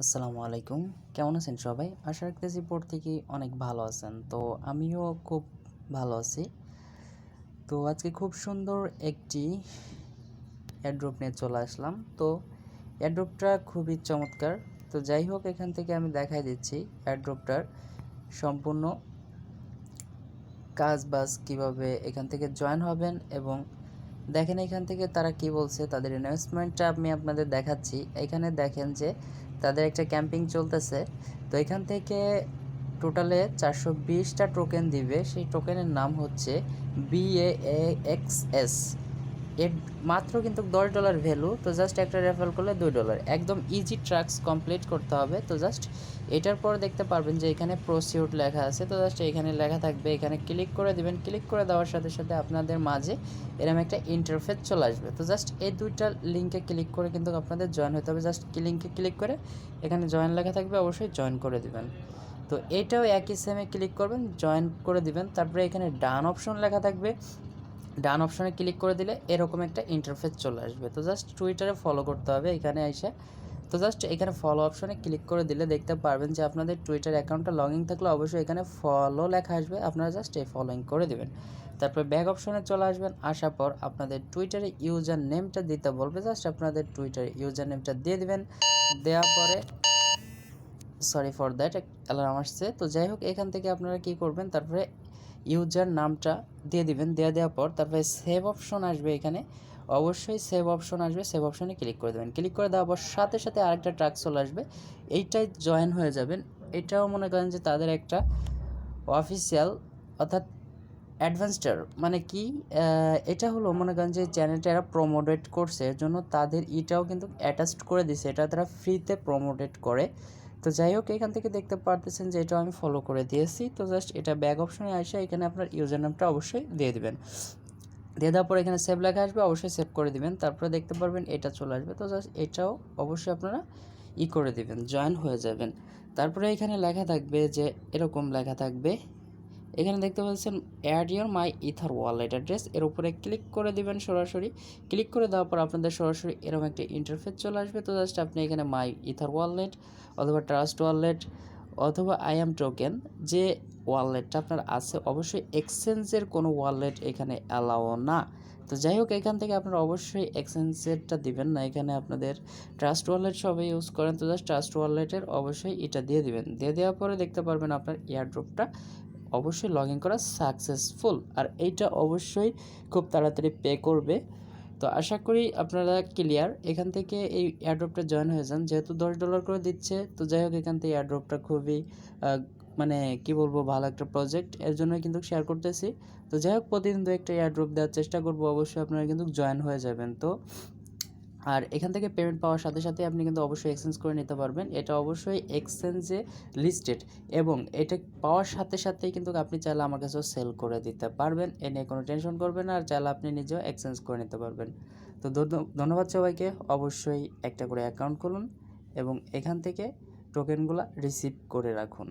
আসসালামু আলাইকুম। কেমন আছেন সবাই? আশা রাখতেছি প্রত্যেকেই অনেক ভালো আছেন। তো আমিও খুব ভালো আছি। তো আজকে খুব সুন্দর একটি এয়ারড্রপ নিয়ে চলে আসলাম। তো এয়ারড্রপটা খুবই চমৎকার। তো যাই হোক, এখান থেকে আমি দেখাই দিচ্ছি এয়ারড্রপটার সম্পূর্ণ কাজ-বাজ কীভাবে এখান থেকে জয়েন হবেন, এবং দেখেন এখান থেকে তারা কি বলছে, তাদের ইনভেস্টমেন্টটা আমি আপনাদের দেখাচ্ছি। এখানে দেখেন যে তাদের একটা ক্যাম্পিং চলতেছে। তো এখান থেকে টোটালে 420টা টোকেন দিবে। সেই টোকেনের নাম হচ্ছে BAAXS। এর মাত্র কিন্তু $10 ভ্যালু। তো জাস্ট একটা রেফার করলে $2, একদম ইজি ট্রাক্স কমপ্লিট করতে হবে। তো জাস্ট এটার পর দেখতে পারবেন যে এখানে প্রসিউড লেখা আছে। তো জাস্ট এখানে লেখা থাকবে, এখানে ক্লিক করে দিবেন। ক্লিক করে দেওয়ার সাথে সাথে আপনাদের মাঝে এরকম একটা ইন্টারফেস চলে আসবে। তো জাস্ট এই দুইটা লিঙ্কে ক্লিক করে কিন্তু আপনাদের জয়েন হতে হবে। জাস্ট লিঙ্কে ক্লিক করে এখানে জয়েন লেখা থাকবে, অবশ্যই জয়েন করে দিবেন। তো এটাও একই সেমে ক্লিক করবেন, জয়েন করে দিবেন। তারপরে এখানে ডান অপশন লেখা থাকবে, ডান অপশনে ক্লিক করে দিলে এরকম একটা ইন্টারফেস চলে আসবে। তো জাস্ট টুইটারে ফলো করতে হবে এখানে এসে। তো জাস্ট এখানে ফলো অপশনে ক্লিক করে দিলে দেখতে পারবেন যে আপনাদের টুইটার অ্যাকাউন্টটা লগ ইন থাকলে অবশ্যই এখানে ফলো লেখা আসবে, আপনারা জাস্ট এই ফলোইং করে দেবেন। তারপর ব্যাক অপশনে চলে আসবেন। আসার পর আপনাদের টুইটারে ইউজার নেমটা দিতে বলবে, জাস্ট আপনাদের টুইটারে ইউজার নেমটা দিয়ে দিবেন। দেওয়ার পরে সরি ফর দ্যাট, অ্যালার্ম আসছে। তো যাই হোক, এখান থেকে আপনারা কি করবেন, তারপরে ইউজার নামটা দিয়ে দিবেন। দেওয়ার পর তারপরে সেভ অপশন আসবে, এখানে অবশ্যই সেভ অপশন আসবে, সেভ অপশনে ক্লিক করে দেবেন। ক্লিক করে দেওয়ার পর সাথে সাথে আরেকটা ট্রাক চলে আসবে, এইটাই জয়েন হয়ে যাবেন। এটাও মনে করেন যে তাদের একটা অফিসিয়াল, অর্থাৎ অ্যাডভান্সটার মানে কি, এটা হলো মনে করেন যে চ্যানেলটা এরা প্রমোটেড করছে, এর জন্য তাদের এটাও কিন্তু অ্যাটাচড করে দিছে, এটা তারা ফ্রিতে প্রমোটেড করে। তো যাই হোক, এখান থেকে দেখতে পারতেছেন যে এটাও আমি ফলো করে দিয়েছি। তো জাস্ট এটা ব্যাক অপশনে আসে, এখানে আপনার ইউজার নামটা অবশ্যই দিয়ে দিবেন। দিয়ে দেওয়ার পর এখানে সেভ লেখা আসবে, অবশ্যই সেভ করে দিবেন। তারপরে দেখতে পারবেন এটা চলে আসবে। তো জাস্ট এটাও অবশ্যই আপনারা করে দিবেন, জয়েন হয়ে যাবেন। তারপরে এখানে লেখা থাকবে যে এরকম লেখা থাকবে, এখানে দেখতে পাচ্ছেন add your My Ether Wallet address, এর উপরে ক্লিক করে দিবেন সরাসরি। ক্লিক করে দেওয়ার পর আপনাদের সরাসরি এরকম একটা ইন্টারফেস চলে আসবে। তো জাস্ট আপনি এখানে মাই ইথার ওয়ালেট অথবা ট্রাস্ট ওয়ালেট অথবা আইএম টোকেন, যে ওয়ালেটটা আপনার আছে, অবশ্যই এক্সচেঞ্জের কোনো ওয়ালেট এখানে অ্যালাও না। তো যাই হোক, এখান থেকে আপনারা অবশ্যই এক্সচেঞ্জেরটা দিবেন না, এখানে আপনাদের ট্রাস্ট ওয়ালেট সবাই ইউজ করেন। তো জাস্ট ট্রাস্ট ওয়ালেটের অবশ্যই এটা দিয়ে দিবেন। দিয়ে দেওয়ার পরে দেখতে পারবেন আপনার এয়ারড্রপটা অবশ্যই লগ ইন করা সাকসেসফুল, আর এইটা অবশ্যই খুব তাড়াতাড়ি পে করবে। তো আশা করি আপনারা ক্লিয়ার। এখান থেকে এই এয়ারড্রপটা জয়েন হয়ে যান, যেহেতু $10 করে দিচ্ছে। তো যাই হোক, এখান থেকে এয়ারড্রপটা খুবই মানে কি বলবো, ভালো একটা প্রজেক্ট, এর জন্যই কিন্তু শেয়ার করতেছি। তো যাই হোক, প্রতিদিন দু একটা এয়ারড্রপ দেওয়ার চেষ্টা করবো, অবশ্যই আপনারা কিন্তু জয়েন হয়ে যাবেন। তো আর এখান থেকে পেমেন্ট পাওয়ার সাথে সাথে আপনি কিন্তু অবশ্যই এক্সচেঞ্জ করে নিতে পারবেন, এটা অবশ্যই এক্সচেঞ্জে লিস্টেড, এবং এটা পাওয়ার সাথে সাথেই কিন্তু আপনি চাইলে আমার কাছেও সেল করে দিতে পারবেন, এ নিয়ে কোনো টেনশন করবেন না। আর চাইলে আপনি নিজেও এক্সচেঞ্জ করে নিতে পারবেন। তো ধন্যবাদ সবাইকে। অবশ্যই একটা করে অ্যাকাউন্ট খুলুন এবং এখান থেকে টোকেনগুলো রিসিভ করে রাখুন।